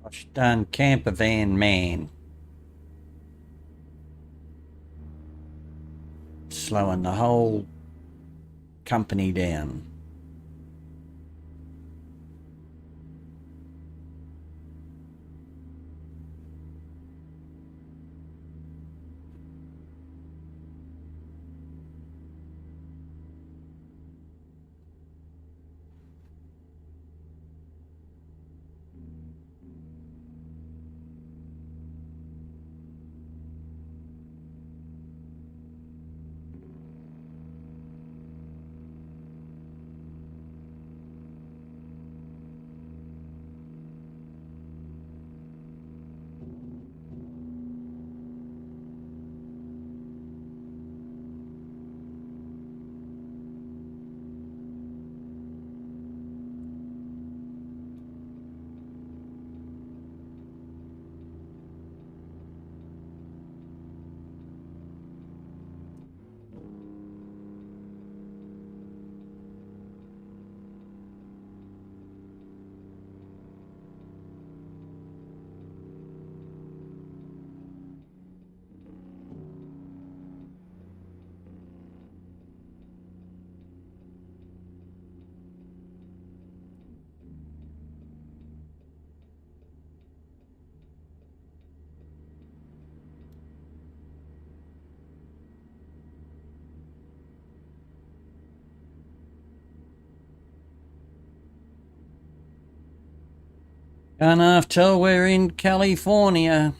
Gosh darn camper van man. Slowing the whole company down. Can't half tell we're in California.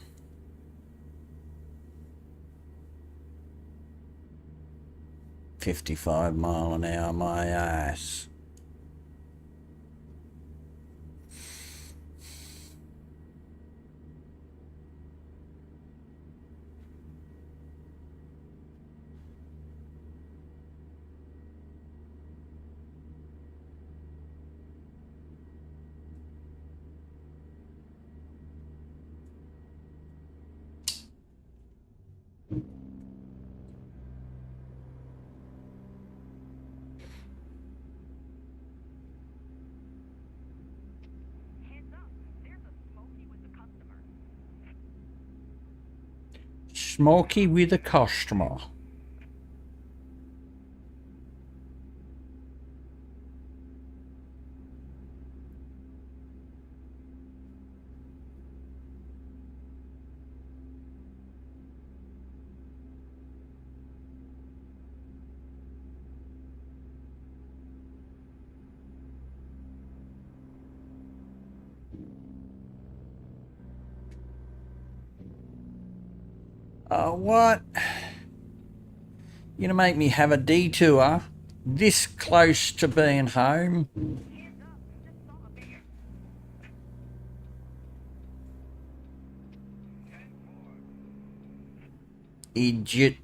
$55 mph, my ass. Smoky with a customer. What? You're gonna make me have a detour this close to being home? Idiot.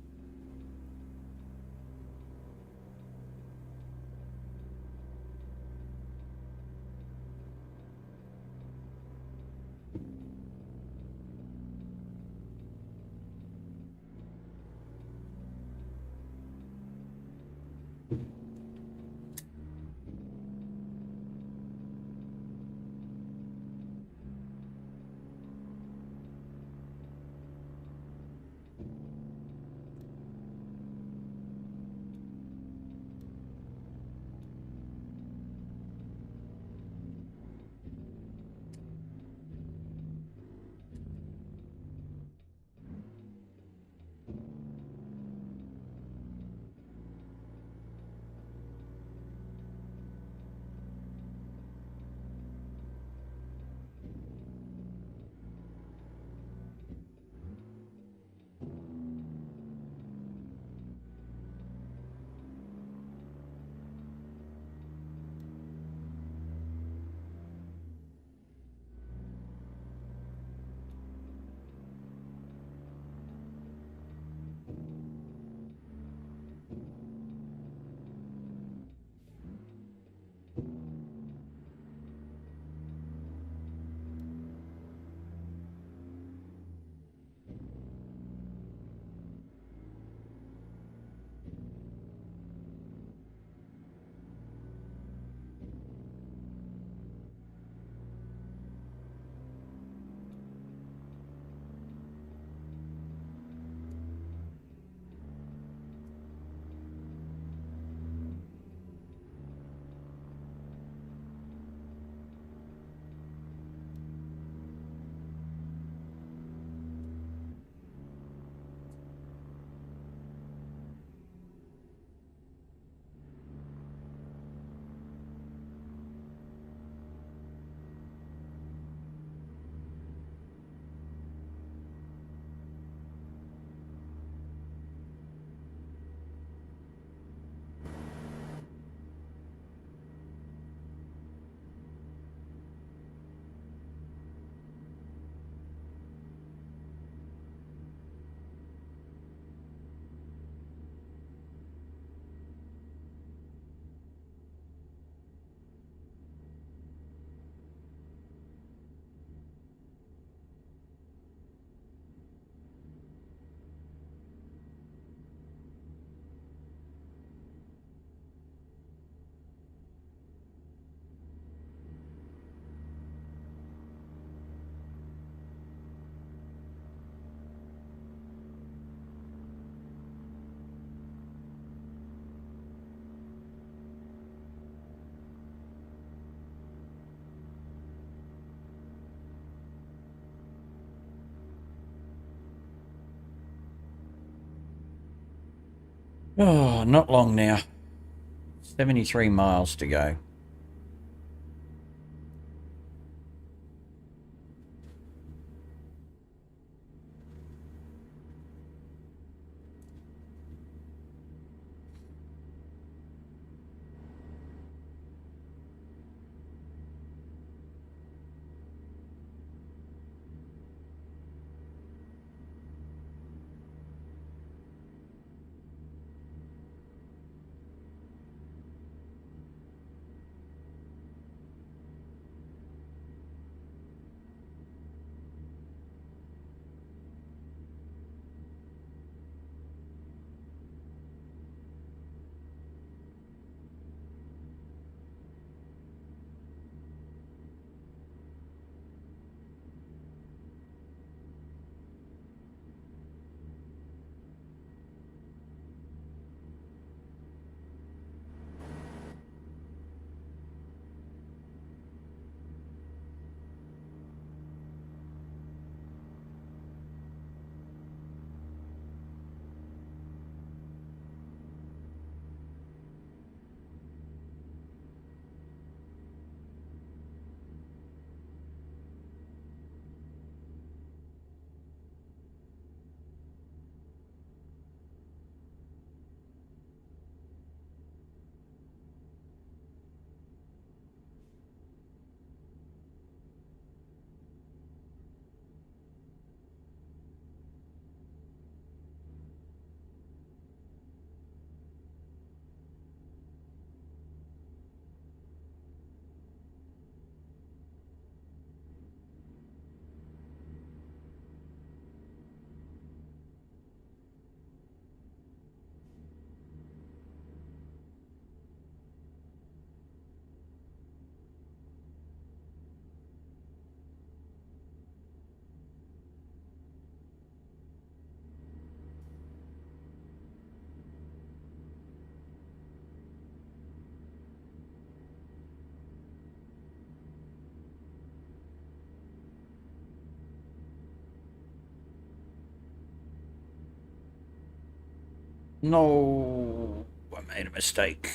Oh, not long now. 73 miles to go. No, I made a mistake.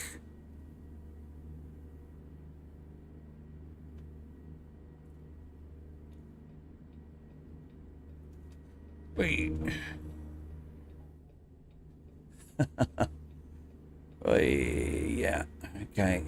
Wait. Yeah, okay.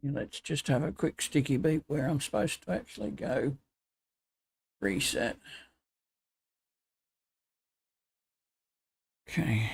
Let's just have a quick sticky beep where I'm supposed to actually go. Reset. Okay.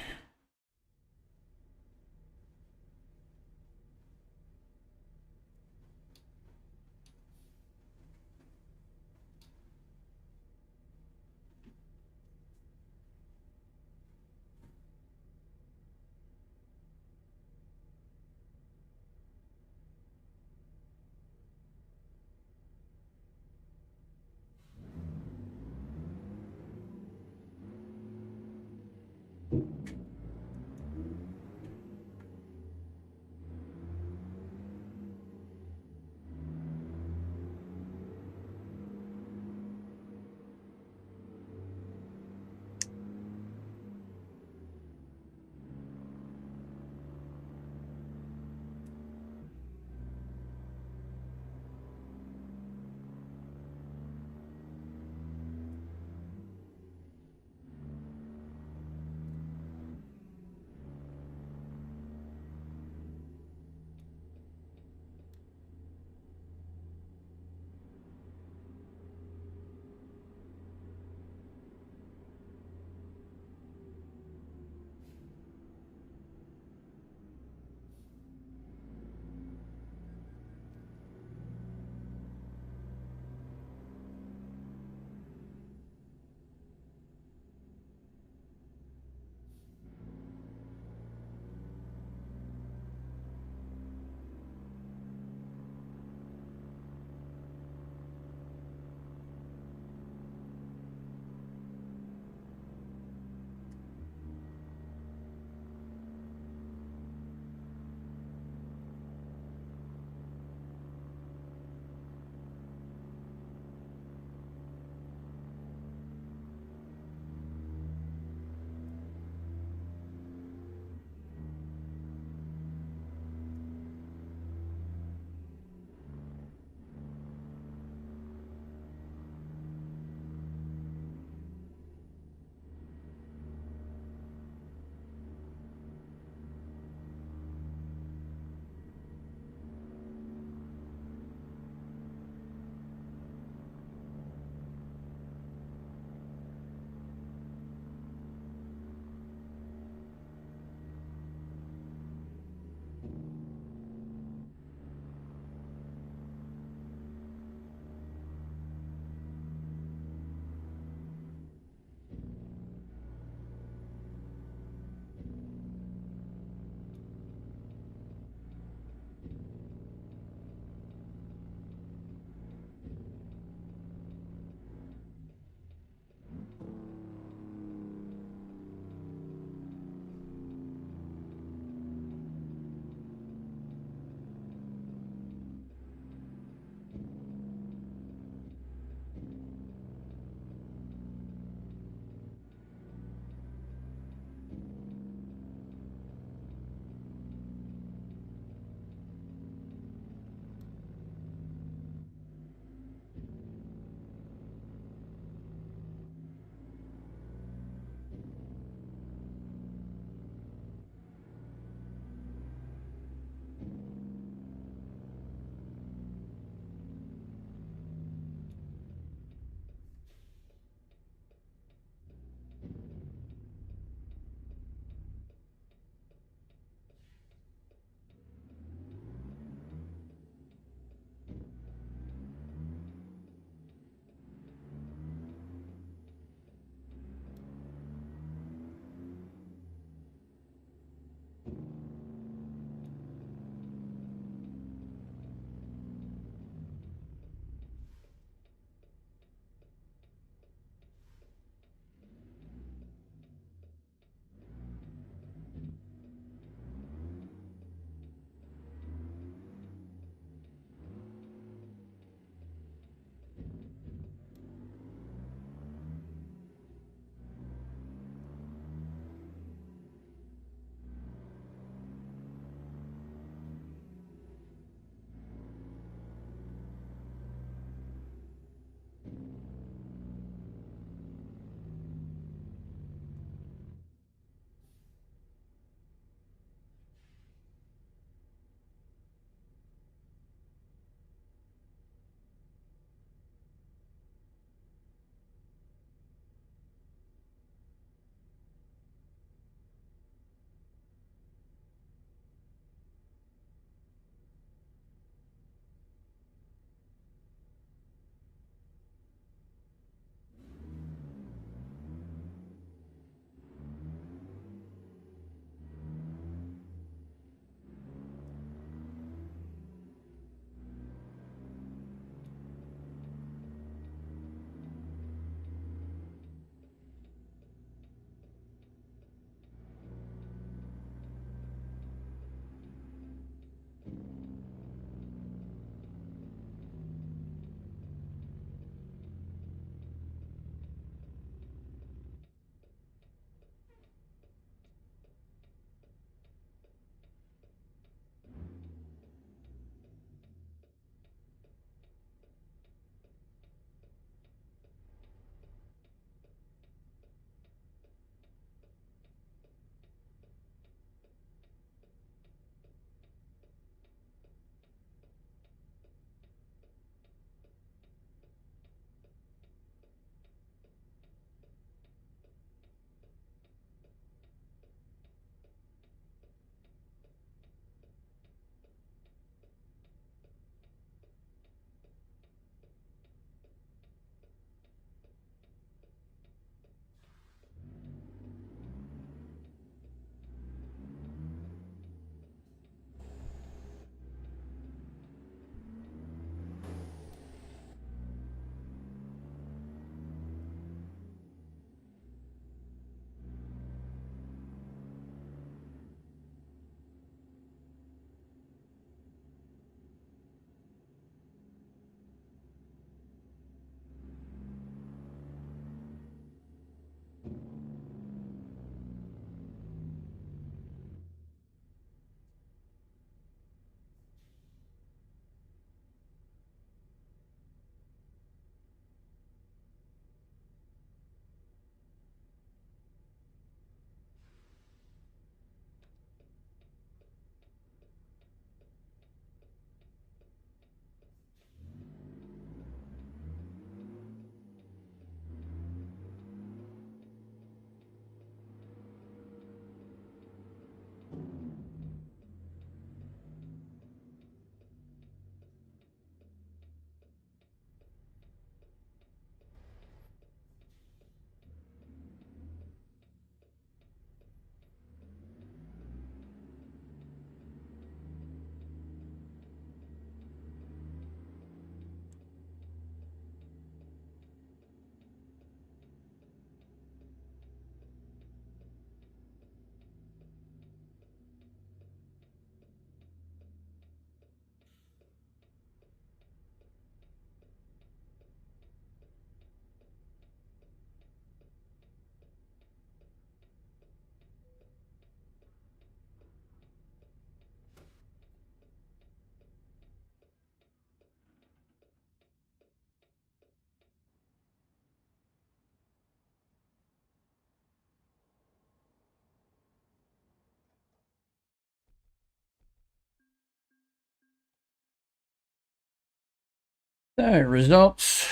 So results.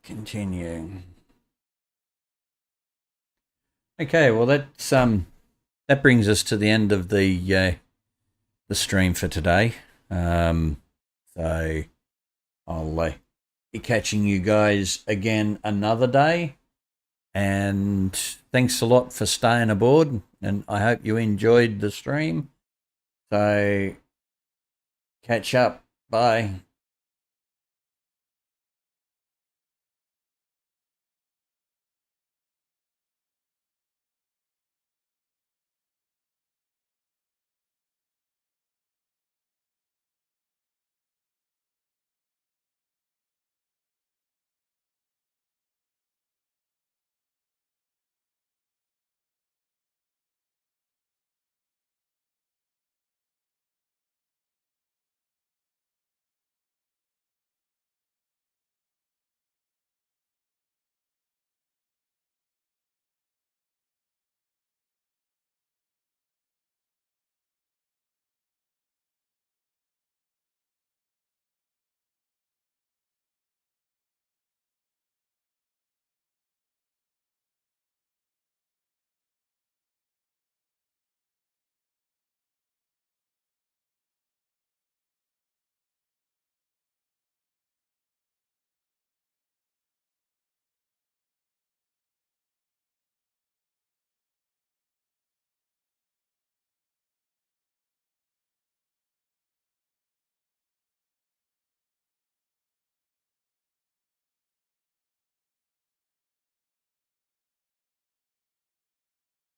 Continue. Okay, well that brings us to the end of the stream for today. So I'll be catching you guys again another day. And thanks a lot for staying aboard. And I hope you enjoyed the stream. So catch up. Bye.